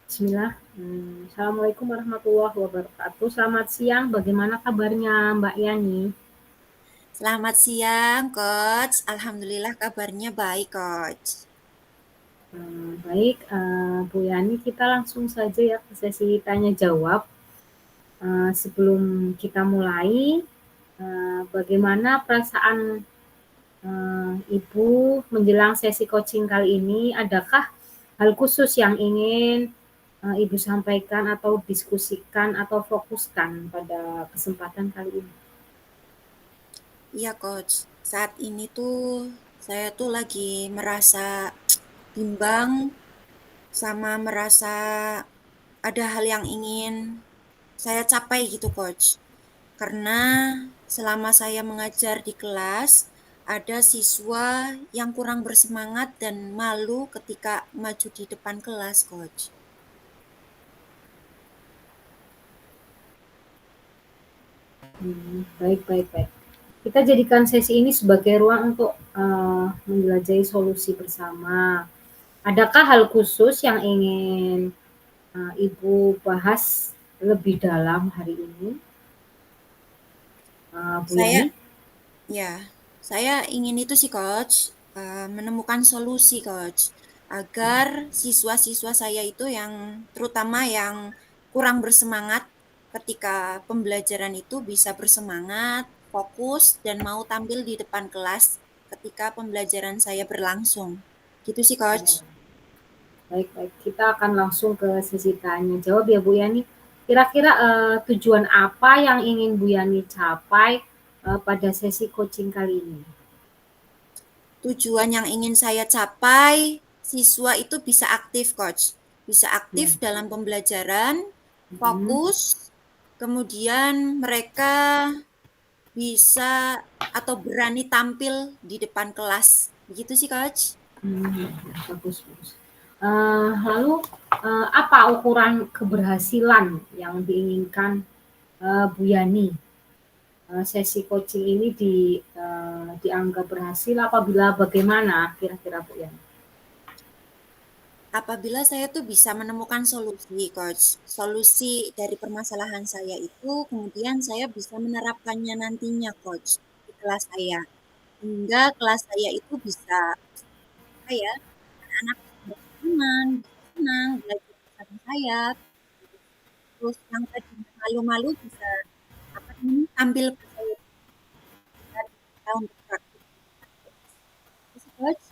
Bismillah. Assalamualaikum warahmatullahi wabarakatuh. Selamat siang. Bagaimana kabarnya Mbak Yani? Selamat siang, Coach. Alhamdulillah kabarnya baik, Coach. Baik, Bu Yani, kita langsung saja ya ke sesi tanya jawab. Sebelum kita mulai, bagaimana perasaan Ibu menjelang sesi coaching kali ini? Adakah hal khusus yang ingin Ibu sampaikan atau diskusikan atau fokuskan pada kesempatan kali ini? Iya, Coach. Saat ini tuh saya tuh lagi merasa bimbang sama merasa ada hal yang ingin saya capai gitu, Coach. Karena selama saya mengajar di kelas, ada siswa yang kurang bersemangat dan malu ketika maju di depan kelas, Coach. Baik, baik, baik. Kita jadikan sesi ini sebagai ruang untuk menjelajahi solusi bersama. Adakah hal khusus yang ingin Ibu bahas lebih dalam hari ini, Bu Saya Yani? Ya, saya ingin itu sih Coach, menemukan solusi Coach, agar siswa-siswa saya itu yang terutama yang kurang bersemangat ketika pembelajaran itu bisa bersemangat, fokus, dan mau tampil di depan kelas ketika pembelajaran saya berlangsung. Gitu sih Coach. Baik, baik. Kita akan langsung ke sesi tanya jawab ya Bu Yani. Kira-kira tujuan apa yang ingin Bu Yani capai pada sesi coaching kali ini? Tujuan yang ingin saya capai, siswa itu bisa aktif, Coach. Bisa Ya. aktif dalam pembelajaran, Mhm. fokus, kemudian mereka bisa atau berani tampil di depan kelas. Begitu sih, Coach. Bagus, bagus. Lalu apa ukuran keberhasilan yang diinginkan Bu Yani? Sesi coaching ini dianggap berhasil apabila bagaimana kira-kira Bu Yani? Apabila saya tuh bisa menemukan solusi, Coach. Solusi dari permasalahan saya itu, kemudian saya bisa menerapkannya nantinya, Coach, di kelas saya. Hingga kelas saya itu bisa, apa ya, anak-anak berteman, bisa senang belajar bersama saya, terus yang tadinya malu-malu bisa apa namanya tampil percaya diri dan kita untuk praktik. Itu sih, Coach.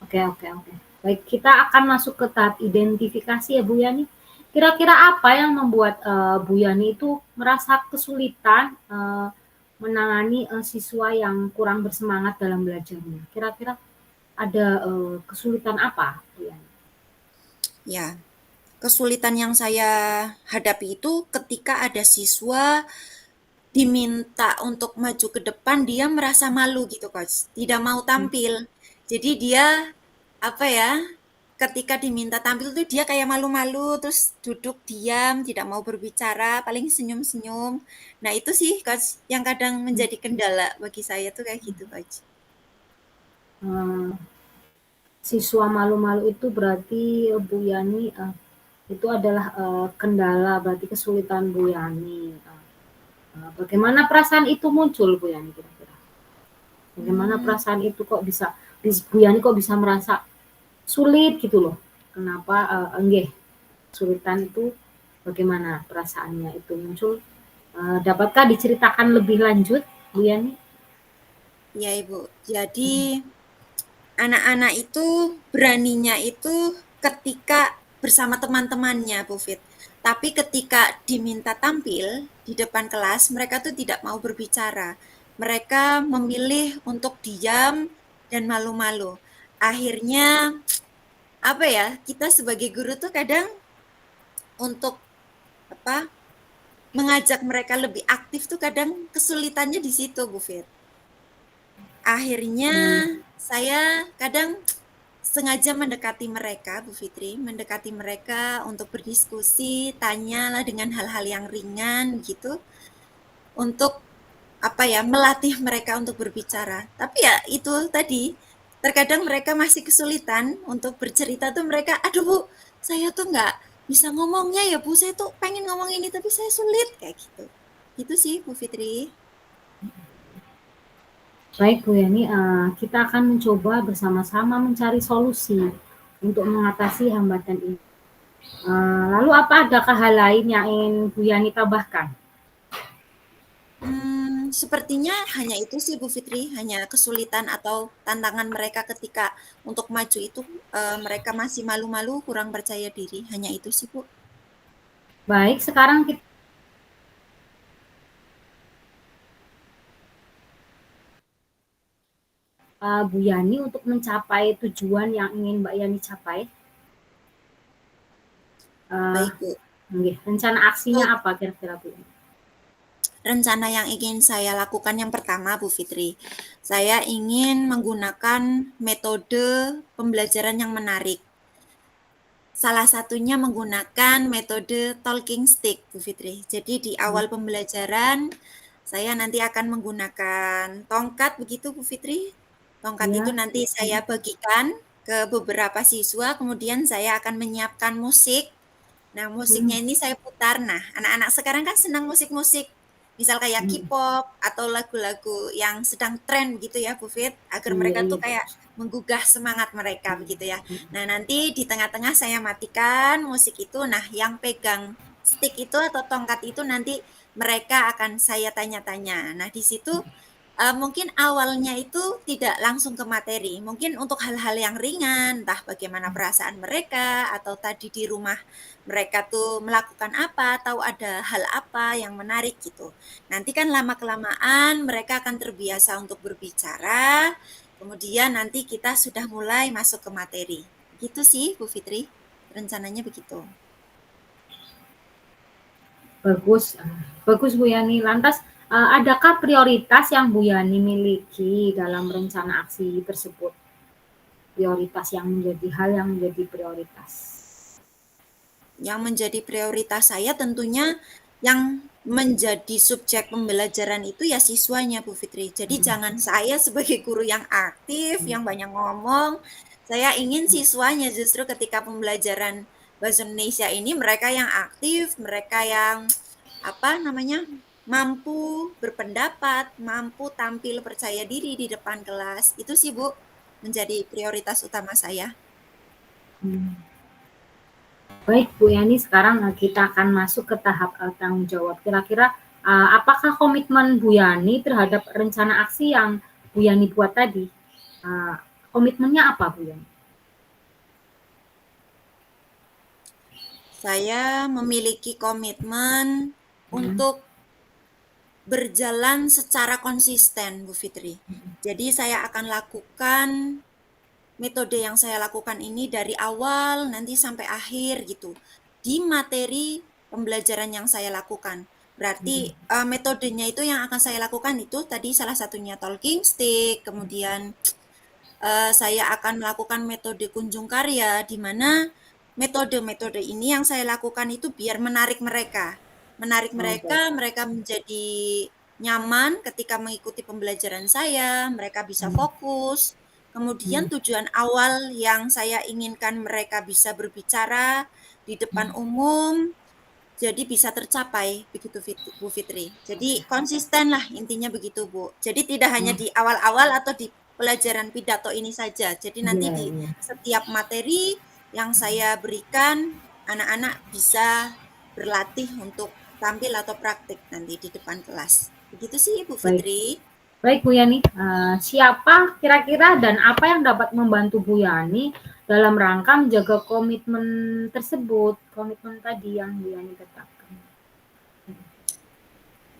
Oke, oke, oke. Baik, kita akan masuk ke tahap identifikasi ya Bu Yani. Kira-kira apa yang membuat Bu Yani itu merasa kesulitan menangani siswa yang kurang bersemangat dalam belajarnya? Kira-kira ada kesulitan apa Bu Yani? Ya, kesulitan yang saya hadapi itu ketika ada siswa diminta untuk maju ke depan, dia merasa malu gitu, Coach. Tidak mau tampil. Jadi dia apa ya? Ketika diminta tampil tuh dia kayak malu-malu, terus duduk diam, tidak mau berbicara, paling senyum-senyum. Nah, itu sih, Coach, yang kadang menjadi kendala bagi saya tuh kayak gitu, Coach. Eh, Siswa malu-malu itu berarti Bu Yani itu adalah kendala, berarti kesulitan Bu Yani. Bagaimana perasaan itu muncul Bu Yani kira-kira? Bagaimana Hmm, perasaan itu kok bisa, Bu Yani kok bisa merasa sulit gitu loh? Kenapa enggih kesulitan itu bagaimana perasaannya itu muncul? Dapatkah diceritakan lebih lanjut Bu Yani? ya, Ibu. Jadi anak-anak itu beraninya itu ketika bersama teman-temannya, Bu Fit. Tapi ketika diminta tampil di depan kelas, mereka tuh tidak mau berbicara. Mereka memilih untuk diam dan malu-malu. Akhirnya, apa ya, kita sebagai guru tuh kadang untuk apa mengajak mereka lebih aktif tuh kadang kesulitannya di situ, Bu Fit. Akhirnya Hmm, saya kadang sengaja mendekati mereka, Bu Fitri, mendekati mereka untuk berdiskusi, tanyalah dengan hal-hal yang ringan gitu, untuk apa ya, melatih mereka untuk berbicara. Tapi ya itu tadi, terkadang mereka masih kesulitan untuk bercerita tuh mereka, aduh Bu, saya tuh bisa ngomongnya ya Bu, saya tuh pengen ngomong ini tapi saya sulit kayak gitu. Gitu sih Bu Fitri. Baik Bu Yani, kita akan mencoba bersama-sama mencari solusi untuk mengatasi hambatan ini. Lalu adakah hal lain yang ingin Bu Yani tambahkan? Sepertinya hanya itu sih Bu Fitri, hanya kesulitan atau tantangan mereka ketika untuk maju itu, mereka masih malu-malu, kurang percaya diri, hanya itu sih Bu. Baik, sekarang kita Bu Yani untuk mencapai tujuan yang ingin Mbak Yani capai. Baik Bu. Rencana aksinya Untuk apa kira-kira Bu? rencana yang ingin saya lakukan yang pertama Bu Fitri, saya ingin menggunakan metode pembelajaran yang menarik. Salah satunya menggunakan metode talking stick, Bu Fitri. Jadi di awal pembelajaran, saya nanti akan menggunakan tongkat begitu, Bu Fitri. Tongkat itu Ya, nanti saya bagikan ke beberapa siswa, kemudian saya akan menyiapkan musik. Nah, musiknya hmm, ini saya putar. Nah, anak-anak sekarang kan senang musik-musik. Misal kayak hmm, K-pop atau lagu-lagu yang sedang tren gitu ya, Bu Fit, agar iya mereka iya tuh Bu. kayak menggugah semangat mereka begitu ya. Nah, nanti di tengah-tengah saya matikan musik itu. Nah, yang pegang stick itu atau tongkat itu nanti mereka akan saya tanya-tanya. Nah, di situ mungkin awalnya itu tidak langsung ke materi. Mungkin untuk hal-hal yang ringan, entah bagaimana perasaan mereka atau tadi di rumah mereka tuh melakukan apa atau ada hal apa yang menarik gitu. Nanti kan lama-kelamaan mereka akan terbiasa untuk berbicara, kemudian nanti kita sudah mulai masuk ke materi. Gitu sih Bu Fitri, rencananya begitu. Bagus, bagus Bu Yani. Lantas, adakah prioritas yang Bu Yani miliki dalam rencana aksi tersebut? Prioritas yang menjadi hal yang menjadi prioritas. Yang menjadi prioritas saya tentunya yang menjadi subjek pembelajaran itu ya siswanya Bu Fitri. Jadi jangan saya sebagai guru yang aktif, yang banyak ngomong. Saya ingin siswanya justru ketika pembelajaran bahasa Indonesia ini mereka yang aktif, mereka yang apa namanya? Mampu berpendapat, mampu tampil percaya diri di depan kelas. Itu sih Bu menjadi prioritas utama saya. Hmm. Baik Bu Yani, sekarang kita akan masuk ke tahap tanggung jawab. Kira-kira apakah komitmen Bu Yani terhadap rencana aksi yang Bu Yani buat tadi? Uh, Komitmennya apa Bu Yani? Saya memiliki komitmen Hmm. untuk berjalan secara konsisten, Bu Fitri. Jadi saya akan lakukan metode yang saya lakukan ini dari awal nanti sampai akhir gitu. Di materi pembelajaran yang saya lakukan. Berarti metodenya itu yang akan saya lakukan itu tadi salah satunya talking stick, kemudian saya akan melakukan metode kunjung karya, di mana metode-metode ini yang saya lakukan itu biar menarik mereka. Menarik Oh, mereka, baik. mereka menjadi nyaman ketika mengikuti pembelajaran saya, mereka bisa Hmm. fokus. Kemudian Hmm. tujuan awal yang saya inginkan mereka bisa berbicara di depan umum, jadi bisa tercapai begitu Bu Fitri. Jadi konsisten lah intinya begitu Bu. Jadi tidak hanya Oh, di awal-awal atau di pelajaran pidato ini saja. Jadi nanti iya di iya. setiap materi yang saya berikan anak-anak bisa berlatih untuk tampil atau praktik nanti di depan kelas. Begitu sih Bu Baik. Fitri. Baik Bu Yani, siapa kira-kira dan apa yang dapat membantu Bu Yani dalam rangka menjaga komitmen tersebut, komitmen tadi yang Bu Yani tetapkan?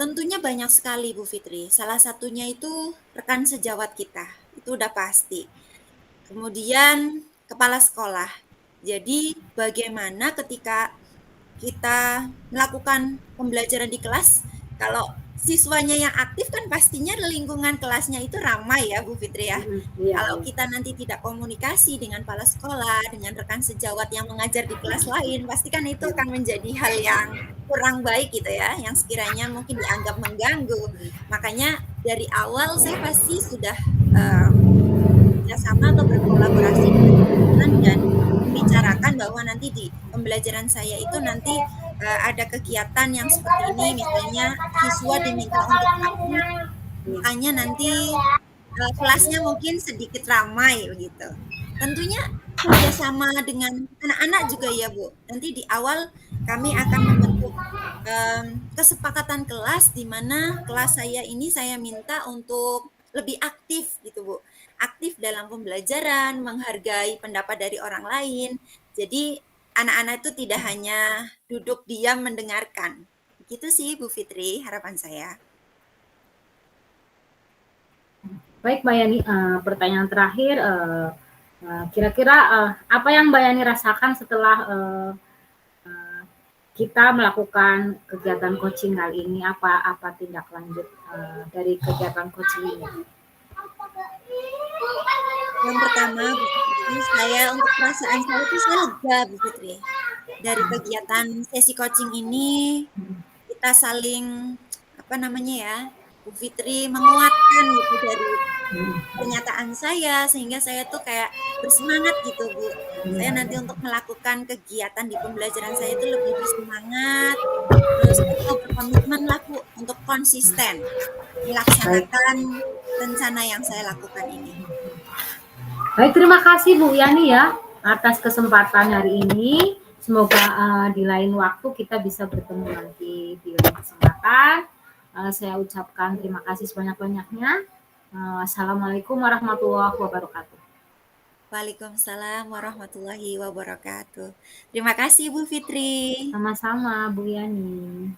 Tentunya banyak sekali Bu Fitri. Salah satunya itu rekan sejawat kita. Itu udah pasti. Kemudian kepala sekolah. Jadi bagaimana ketika kita melakukan pembelajaran di kelas, kalau siswanya yang aktif kan pastinya lingkungan kelasnya itu ramai ya Bu Fitri ya. Iya Kalau iya. kita nanti tidak komunikasi dengan kepala sekolah, dengan rekan sejawat yang mengajar di kelas lain, pasti kan itu akan menjadi hal yang kurang baik gitu ya, yang sekiranya mungkin dianggap mengganggu. Makanya dari awal saya pasti sudah uh, bekerjasama atau berkolaborasi dengan teman-teman dan membicarakan bahwa nanti di pembelajaran saya itu nanti ada kegiatan yang seperti ini, misalnya siswa diminta untuk aktif, makanya nanti kelasnya mungkin sedikit ramai begitu. Tentunya kerjasama dengan anak-anak juga ya Bu. Nanti di awal kami akan membentuk kesepakatan kelas di mana kelas saya ini saya minta untuk lebih aktif gitu Bu. Aktif dalam pembelajaran, menghargai pendapat dari orang lain. Jadi anak-anak itu tidak hanya duduk diam mendengarkan. Gitu sih Bu Fitri, harapan saya. Baik Mbak Yani, pertanyaan terakhir, kira-kira apa yang Mbak Yani rasakan setelah kita melakukan kegiatan coaching kali ini? Apa tindak lanjut dari kegiatan coaching ini? Yang pertama, Bu Fitri, saya untuk perasaan saya itu saya lega, Bu Fitri. Dari kegiatan sesi coaching ini, kita saling, apa namanya ya, Bu Fitri menguatkan gitu dari pernyataan saya, sehingga saya tuh kayak bersemangat gitu, Bu. Saya nanti untuk melakukan kegiatan di pembelajaran saya itu lebih bersemangat, terus atau berkomitmen lah, Bu, untuk konsisten Baik, melaksanakan rencana yang saya lakukan ini. baik, terima kasih Bu Yani ya atas kesempatan hari ini. Semoga di lain waktu kita bisa bertemu nanti di lain kesempatan. Saya ucapkan terima kasih sebanyak-banyaknya. Assalamualaikum warahmatullahi wabarakatuh. Waalaikumsalam warahmatullahi wabarakatuh. Terima kasih Bu Fitri. Sama-sama Bu Yani.